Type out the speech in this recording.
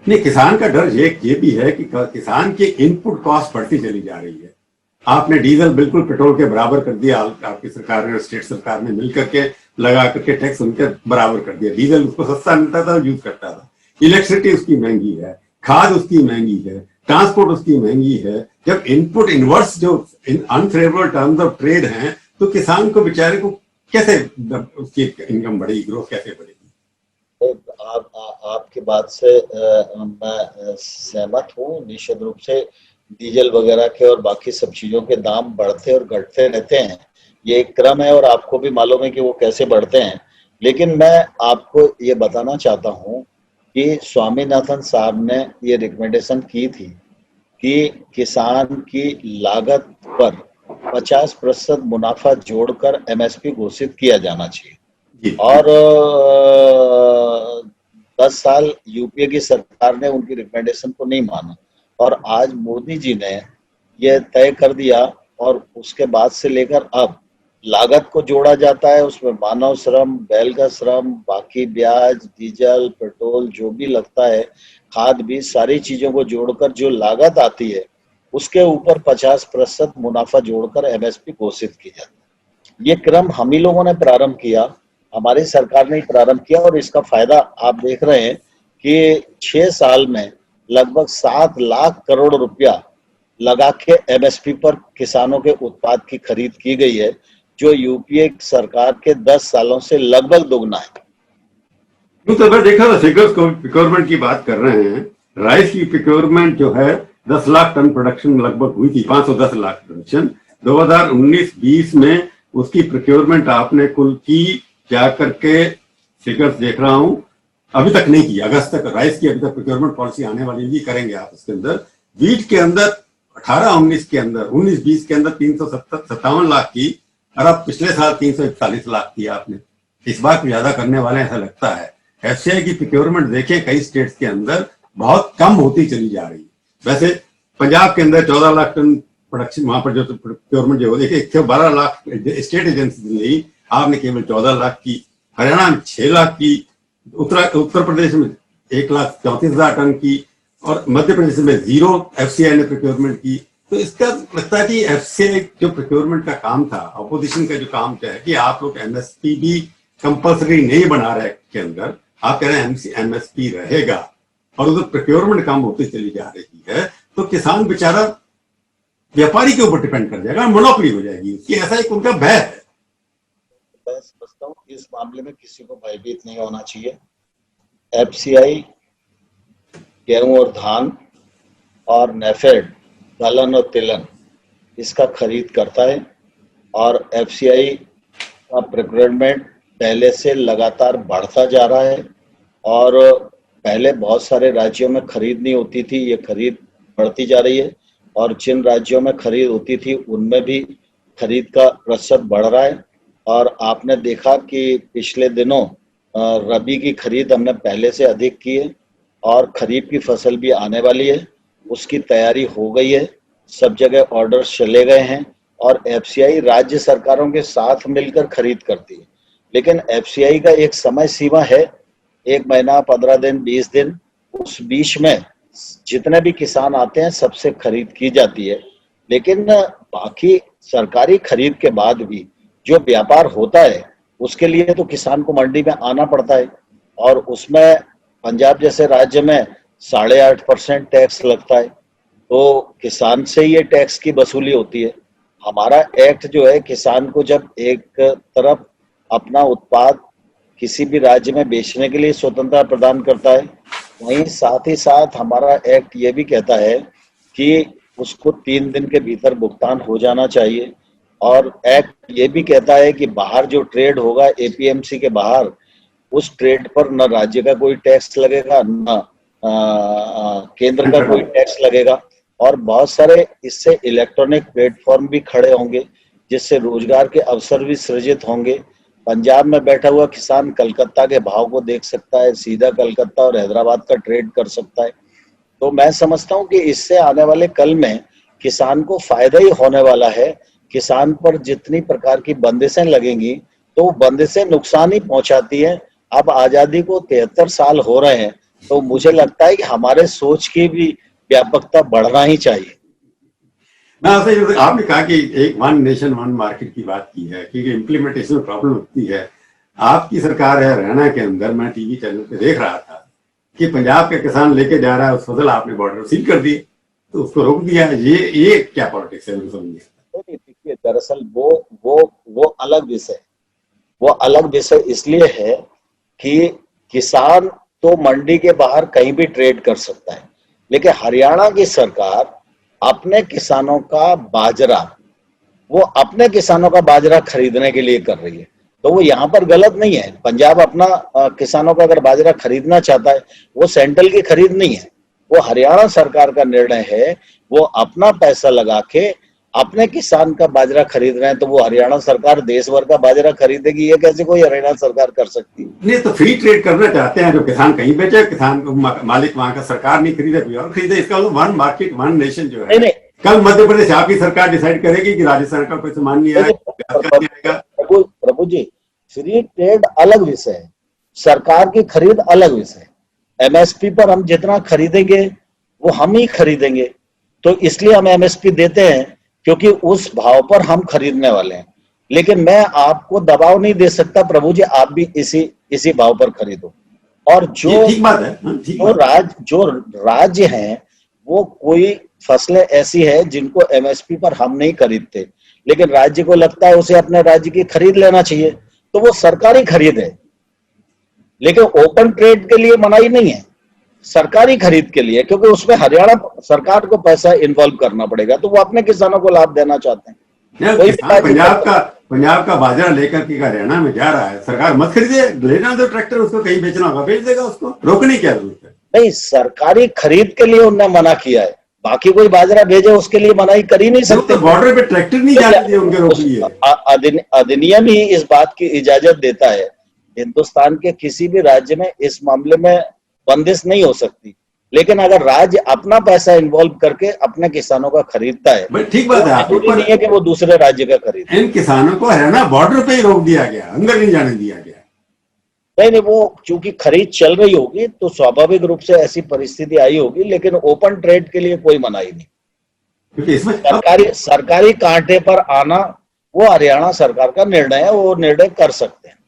नहीं, किसान का डर ये भी है कि किसान की इनपुट कॉस्ट बढ़ती चली जा रही है। आपने डीजल बिल्कुल पेट्रोल के बराबर कर दिया, आपकी सरकार ने, स्टेट सरकार ने मिलकर के लगा करके टैक्स उनके बराबर कर दिया। डीजल उसको सस्ता मिलता था, यूज करता था। इलेक्ट्रिसिटी उसकी महंगी है, खाद उसकी महंगी है, ट्रांसपोर्ट उसकी महंगी है। जब इनपुट इनवर्स जो अनफेवरेबल टर्म्स ऑफ ट्रेड हैं, तो किसान को बेचारे को कैसे उसकी इनकम बढ़ेगी, ग्रोथ कैसे बढ़ेगी? आपकी बात से मैं सहमत हूँ निश्चित रूप से। डीजल वगैरह के और बाकी सब चीजों के दाम बढ़ते और घटते रहते हैं, ये एक क्रम है और आपको भी मालूम है कि वो कैसे बढ़ते हैं। लेकिन मैं आपको ये बताना चाहता हूँ कि स्वामीनाथन साहब ने ये रिकमेंडेशन की थी कि किसान की लागत पर 50% मुनाफा जोड़कर एमएसपी घोषित किया जाना चाहिए। और 10 साल यूपीए की सरकार ने उनकी रिकमेंडेशन को नहीं माना और आज मोदी जी ने यह तय कर दिया और उसके बाद से लेकर अब लागत को जोड़ा जाता है। उसमें मानव श्रम, बैल का श्रम, बाकी ब्याज, डीजल, पेट्रोल जो भी लगता है, खाद बीज, सारी चीजों को जोड़कर जो लागत आती है उसके ऊपर 50% मुनाफा जोड़कर एमएसपी घोषित की जाती है। ये क्रम हम ही लोगों ने प्रारंभ किया, हमारी सरकार ने प्रारंभ किया और इसका फायदा आप देख रहे हैं कि 6 साल में लगभग 7 लाख करोड़ रुपया लगा के एमएसपी पर किसानों के उत्पाद की खरीद की गई है, जो यूपीए सरकार के 10 सालों से लगभग दोगुना है। तो मैं देखा था फिगर्स को, प्रिक्योरमेंट की बात कर रहे हैं। राइस की प्रिक्योरमेंट जो है 10 लाख टन प्रोडक्शन लगभग हुई थी, 510 लाख प्रोडक्शन। 2019-20 में उसकी प्रिक्योरमेंट आपने कुल की क्या करके, फिगर्स देख रहा हूं, अभी तक नहीं की। अगस्त तक राइस की अभी तक प्रिक्योरमेंट पॉलिसी आने वाली भी करेंगे आप इसके अंदर। वीट के अंदर 18-19 के अंदर, 19-20 के अंदर 357 लाख की, और अब पिछले साल 341 लाख की आपने। इस बार ज्यादा करने वाले ऐसा लगता है। एफसीआई की प्रिक्योरमेंट देखें कई स्टेट्स के अंदर बहुत कम होती चली जा रही है। वैसे पंजाब के अंदर 14 लाख टन प्रोडक्शन, वहां पर जो प्रिक्योरमेंट जो देखिए 112 लाख स्टेट एजेंसी नहीं, आपने केवल 14 लाख की। हरियाणा में 6 लाख की, उत्तर प्रदेश में 1,34,000 टन की, और मध्य प्रदेश में 0 एफसीआई ने प्रिक्योरमेंट की। तो इसका लगता है कि एफसीआई जो प्रिक्योरमेंट का काम था, अपोजिशन का जो काम क्या है कि आप लोग एमएसपी भी कंपल्सरी नहीं बना रहे के अंदर, आप कह रहे हैं एमएसपी रहेगा और उधर प्रिक्योरमेंट काम होती चली जा रही है, तो किसान बेचारा व्यापारी के ऊपर डिपेंड कर जाएगा, मोनोपोली हो जाएगी कि ऐसा एक उनका भय है। मैं समझता हूँ इस मामले में किसी को भयभीत नहीं होना चाहिए। एफसीआई गेहूं और धान और नेफेड दलहन और तिलहन इसका खरीद करता है और एफसीआई का प्रिक्योरमेंट पहले से लगातार बढ़ता जा रहा है। और पहले बहुत सारे राज्यों में खरीद नहीं होती थी, ये खरीद बढ़ती जा रही है और जिन राज्यों में खरीद होती थी उनमें भी खरीद का प्रतिशत बढ़ रहा है। और आपने देखा कि पिछले दिनों रबी की खरीद हमने पहले से अधिक की है और खरीफ की फसल भी आने वाली है, उसकी तैयारी हो गई है, सब जगह ऑर्डर्स चले गए हैं और एफसीआई राज्य सरकारों के साथ मिलकर खरीद करती है। लेकिन एफसीआई का एक समय सीमा है, 1 महीना, 15 दिन, 20 दिन, उस बीच में जितने भी किसान आते हैं सबसे खरीद की जाती है। लेकिन बाकी सरकारी खरीद के बाद भी जो व्यापार होता है उसके लिए तो किसान को मंडी में आना पड़ता है और उसमें पंजाब जैसे राज्य में 8.5% टैक्स लगता है, तो किसान से ये टैक्स की वसूली होती है। हमारा एक्ट जो है किसान को जब एक तरफ अपना उत्पाद किसी भी राज्य में बेचने के लिए स्वतंत्रता प्रदान करता है, वहीं साथ ही साथ हमारा एक्ट ये भी कहता है कि उसको 3 दिन के भीतर भुगतान हो जाना चाहिए। और एक्ट ये भी कहता है कि बाहर जो ट्रेड होगा एपीएमसी के बाहर, उस ट्रेड पर न राज्य का कोई टैक्स लगेगा न केंद्र का कोई टैक्स लगेगा। और बहुत सारे इससे इलेक्ट्रॉनिक प्लेटफॉर्म भी खड़े होंगे जिससे रोजगार के अवसर भी सृजित होंगे। पंजाब में बैठा हुआ किसान कलकत्ता के भाव को देख सकता है, सीधा कलकत्ता और हैदराबाद का ट्रेड कर सकता है। तो मैं समझता हूँ कि इससे आने वाले कल में किसान को फायदा ही होने वाला है। किसान पर जितनी प्रकार की बंदिशें लगेंगी तो बंदिशें नुकसान ही पहुंचाती हैं। अब आजादी को 73 साल हो रहे हैं, तो मुझे लगता है कि हमारे सोच की भी व्यापकता बढ़ना ही चाहिए। मैं आपसे आपने कहा कि एक वन नेशन वन मार्केट की बात की है, क्योंकि इम्प्लीमेंटेशन में प्रॉब्लम होती है। आपकी सरकार है हरियाणा के अंदर, मैं टीवी चैनल पे देख रहा था कि पंजाब के किसान लेके जा रहा है उस फसल, आपने बॉर्डर सील कर दिए, तो उसको रोक दिया। ये क्या पॉलिटिक्स है, मुझे समझ नहीं आता। देखिए, दरअसल वो अलग विषय, वो अलग विषय इसलिए है कि किसान तो मंडी के बाहर कहीं भी ट्रेड कर सकता है, लेकिन हरियाणा की सरकार अपने किसानों का बाजरा, वो अपने किसानों का बाजरा खरीदने के लिए कर रही है, तो वो यहाँ पर गलत नहीं है। पंजाब अपना किसानों का अगर बाजरा खरीदना चाहता है, वो सेंट्रल की खरीद नहीं है, वो हरियाणा सरकार का निर्णय है। वो अपना पैसा लगा के अपने किसान का बाजरा खरीद रहे हैं, तो वो हरियाणा सरकार देश भर का बाजरा खरीदेगी, ये कैसे कोई हरियाणा सरकार कर सकती है? नहीं तो फ्री ट्रेड करना चाहते हैं, जो किसान कहीं बेचे, किसान को मालिक वहां का सरकार नहीं खरीदे, कोई और खरीदे। इसका मतलब वन मार्केट वन नेशन जो है। नहीं, कल मध्य प्रदेश आपकी सरकार डिसाइड करेगी कि राजस्थान का कोई सामान नहीं आएगा। प्रभु जी, फ्री ट्रेड अलग विषय है, सरकार की खरीद अलग विषय है। एमएसपी पर हम जितना खरीदेंगे वो हम ही खरीदेंगे, तो इसलिए हम एमएसपी देते हैं क्योंकि उस भाव पर हम खरीदने वाले हैं। लेकिन मैं आपको दबाव नहीं दे सकता प्रभु जी, आप भी इसी भाव पर खरीदो। और ठीक बात है, जो राज्य हैं, वो कोई फसलें ऐसी है जिनको एमएसपी पर हम नहीं खरीदते, लेकिन राज्य को लगता है उसे अपने राज्य की खरीद लेना चाहिए, तो वो सरकारी खरीद है। लेकिन ओपन ट्रेड के लिए मनाही नहीं है, सरकारी खरीद के लिए, क्योंकि उसमें हरियाणा सरकार को पैसा इन्वॉल्व करना पड़ेगा, तो वो अपने किसानों को लाभ देना चाहते हैं। पंजाब का बाजरा लेकर के हरियाणा में जा रहा है, सरकार मत खरीदे, लेना दो ट्रैक्टर, उसको कहीं बेचना होगा बेच देगा, उसको रोकने की क्या जरूरत है? नहीं, सरकारी खरीद के लिए उन्होंने मना किया है, बाकी कोई बाजरा भेजे उसके लिए मनाही कर ही नहीं सकते। तो बॉर्डर पे ट्रैक्टर नहीं जाने दिए उनके, रोक लिए। अधिनियम ही इस बात की इजाजत देता है। हिंदुस्तान के किसी भी राज्य में इस मामले में बंदिश नहीं हो सकती, लेकिन अगर राज्य अपना पैसा इन्वॉल्व करके अपने किसानों का खरीदता है, ठीक बात है, जरूरी नहीं है कि वो दूसरे राज्य का खरीदे। इन किसानों को हरियाणा बॉर्डर पे ही रोक दिया गया, अंदर नहीं जाने दिया गया। नहीं, वो चूंकि खरीद चल रही होगी तो स्वाभाविक रूप से ऐसी परिस्थिति आई होगी, लेकिन ओपन ट्रेड के लिए कोई मनाही नहीं, क्योंकि इसमें सरकारी कांटे पर आना वो हरियाणा सरकार का निर्णय है, वो निर्णय कर सकते हैं।